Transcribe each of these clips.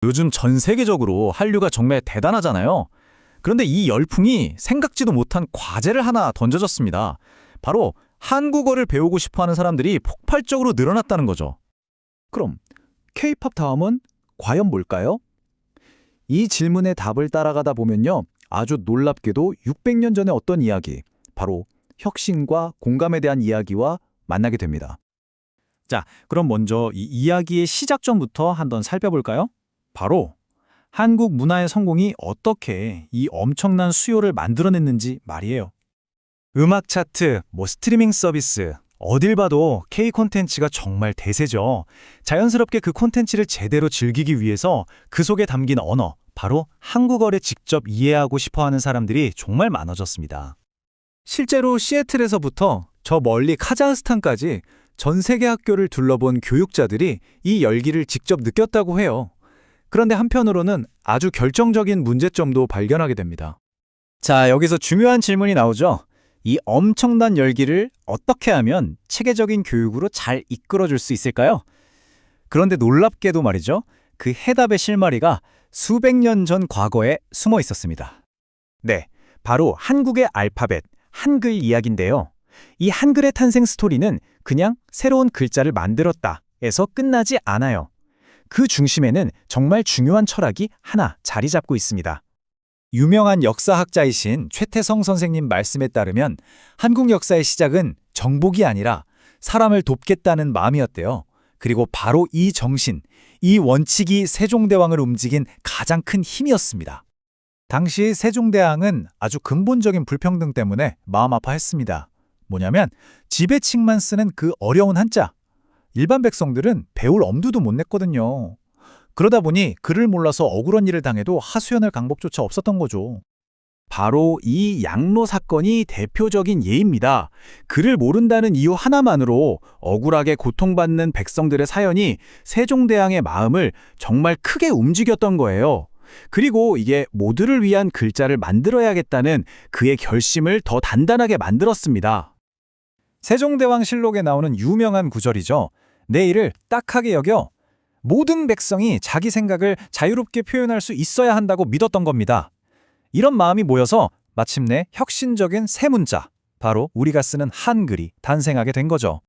요즘 전 세계적으로 한류가 정말 대단하잖아요. 그런데 이 열풍이 생각지도 못한 과제를 하나 던져졌습니다. 바로 한국어를 배우고 싶어하는 사람들이 폭발적으로 늘어났다는 거죠. 그럼 K-팝 다음은 과연 뭘까요? 이 질문의 답을 따라가다 보면요. 아주 놀랍게도 600년 전의 어떤 이야기, 바로 혁신과 공감에 대한 이야기와 만나게 됩니다. 자, 그럼 먼저 이 이야기의 시작점부터 한번 살펴볼까요? 바로 한국 문화의 성공이 어떻게 이 엄청난 수요를 만들어냈는지 말이에요. 음악 차트, 스트리밍 서비스, 어딜 봐도 K 콘텐츠가 정말 대세죠. 자연스럽게 그 콘텐츠를 제대로 즐기기 위해서 그 속에 담긴 언어, 바로 한국어를 직접 이해하고 싶어하는 사람들이 정말 많아졌습니다. 실제로 시애틀에서부터 저 멀리 카자흐스탄까지 전 세계 학교를 둘러본 교육자들이 이 열기를 직접 느꼈다고 해요. 그런데 한편으로는 아주 결정적인 문제점도 발견하게 됩니다. 자, 여기서 중요한 질문이 나오죠. 이 엄청난 열기를 어떻게 하면 체계적인 교육으로 잘 이끌어줄 수 있을까요? 그런데 놀랍게도 말이죠. 그 해답의 실마리가 수백 년 전 과거에 숨어 있었습니다. 네, 바로 한국의 알파벳, 한글 이야기인데요. 이 한글의 탄생 스토리는 그냥 새로운 글자를 만들었다에서 끝나지 않아요. 그 중심에는 정말 중요한 철학이 하나 자리 잡고 있습니다. 유명한 역사학자이신 최태성 선생님 말씀에 따르면 한국 역사의 시작은 정복이 아니라 사람을 돕겠다는 마음이었대요. 그리고 바로 이 정신, 이 원칙이 세종대왕을 움직인 가장 큰 힘이었습니다. 당시 세종대왕은 아주 근본적인 불평등 때문에 마음 아파했습니다. 뭐냐면 지배층만 쓰는 그 어려운 한자. 일반 백성들은 배울 엄두도 못 냈거든요. 그러다 보니 글을 몰라서 억울한 일을 당해도 하소연할 방법조차 없었던 거죠. 바로 이 양로 사건이 대표적인 예입니다. 글을 모른다는 이유 하나만으로 억울하게 고통받는 백성들의 사연이 세종대왕의 마음을 정말 크게 움직였던 거예요. 그리고 이게 모두를 위한 글자를 만들어야겠다는 그의 결심을 더 단단하게 만들었습니다. 세종대왕실록에 나오는 유명한 구절이죠. 내 일을 딱하게 여겨 모든 백성이 자기 생각을 자유롭게 표현할 수 있어야 한다고 믿었던 겁니다. 이런 마음이 모여서 마침내 혁신적인 새 문자, 바로 우리가 쓰는 한글이 탄생하게 된 거죠.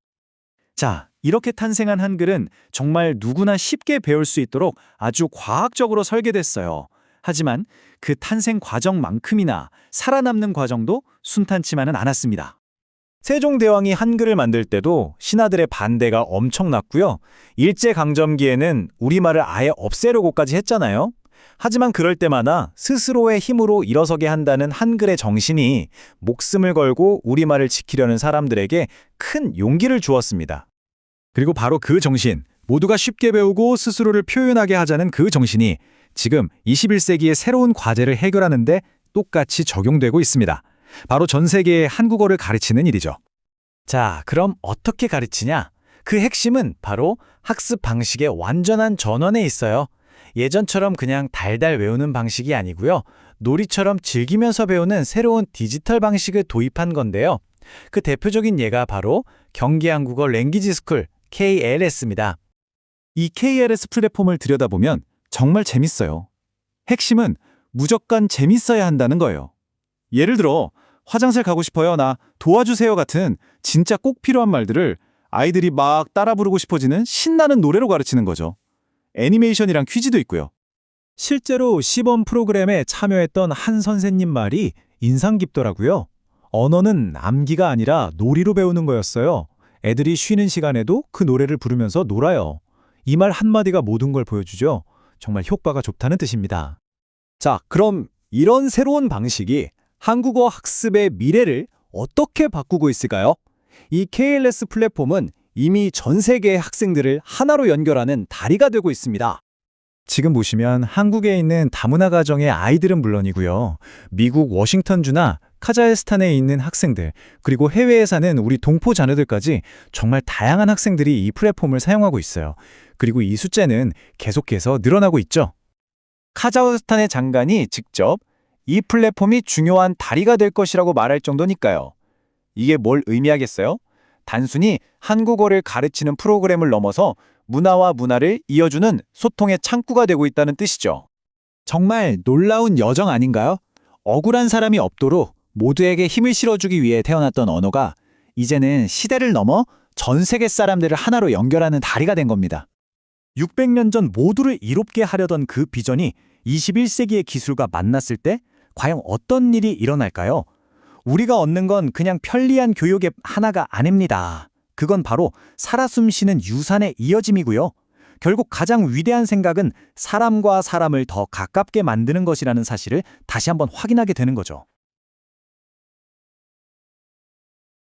자, 이렇게 탄생한 한글은 정말 누구나 쉽게 배울 수 있도록 아주 과학적으로 설계됐어요. 하지만 그 탄생 과정만큼이나 살아남는 과정도 순탄치만은 않았습니다. 세종대왕이 한글을 만들 때도 신하들의 반대가 엄청났고요. 일제강점기에는 우리말을 아예 없애려고까지 했잖아요. 하지만 그럴 때마다 스스로의 힘으로 일어서게 한다는 한글의 정신이 목숨을 걸고 우리말을 지키려는 사람들에게 큰 용기를 주었습니다. 그리고 바로 그 정신, 모두가 쉽게 배우고 스스로를 표현하게 하자는 그 정신이 지금 21세기의 새로운 과제를 해결하는 데 똑같이 적용되고 있습니다. 바로 전 세계에 한국어를 가르치는 일이죠. 자, 그럼 어떻게 가르치냐? 그 핵심은 바로 학습 방식의 완전한 전환에 있어요. 예전처럼 그냥 달달 외우는 방식이 아니고요. 놀이처럼 즐기면서 배우는 새로운 디지털 방식을 도입한 건데요. 그 대표적인 예가 바로 경기한국어 랭귀지 스쿨 KLS입니다. 이 KLS 플랫폼을 들여다보면 정말 재밌어요. 핵심은 무조건 재밌어야 한다는 거예요. 예를 들어 화장실 가고 싶어요, 나 도와주세요 같은 진짜 꼭 필요한 말들을 아이들이 막 따라 부르고 싶어지는 신나는 노래로 가르치는 거죠. 애니메이션이랑 퀴즈도 있고요. 실제로 시범 프로그램에 참여했던 한 선생님 말이 인상 깊더라고요. 언어는 암기가 아니라 놀이로 배우는 거였어요. 애들이 쉬는 시간에도 그 노래를 부르면서 놀아요. 이 말 한마디가 모든 걸 보여주죠. 정말 효과가 좋다는 뜻입니다. 자, 그럼 이런 새로운 방식이 한국어 학습의 미래를 어떻게 바꾸고 있을까요? 이 KLS 플랫폼은 이미 전 세계의 학생들을 하나로 연결하는 다리가 되고 있습니다. 지금 보시면 한국에 있는 다문화 가정의 아이들은 물론이고요. 미국 워싱턴주나 카자흐스탄에 있는 학생들, 그리고 해외에 사는 우리 동포 자녀들까지 정말 다양한 학생들이 이 플랫폼을 사용하고 있어요. 그리고 이 숫자는 계속해서 늘어나고 있죠. 카자흐스탄의 장관이 직접 이 플랫폼이 중요한 다리가 될 것이라고 말할 정도니까요. 이게 뭘 의미하겠어요? 단순히 한국어를 가르치는 프로그램을 넘어서 문화와 문화를 이어주는 소통의 창구가 되고 있다는 뜻이죠. 정말 놀라운 여정 아닌가요? 억울한 사람이 없도록 모두에게 힘을 실어주기 위해 태어났던 언어가 이제는 시대를 넘어 전 세계 사람들을 하나로 연결하는 다리가 된 겁니다. 600년 전 모두를 이롭게 하려던 그 비전이 21세기의 기술과 만났을 때 과연 어떤 일이 일어날까요? 우리가 얻는 건 그냥 편리한 교육 앱 하나가 아닙니다. 그건 바로 살아 숨쉬는 유산의 이어짐이고요. 결국 가장 위대한 생각은 사람과 사람을 더 가깝게 만드는 것이라는 사실을 다시 한번 확인하게 되는 거죠.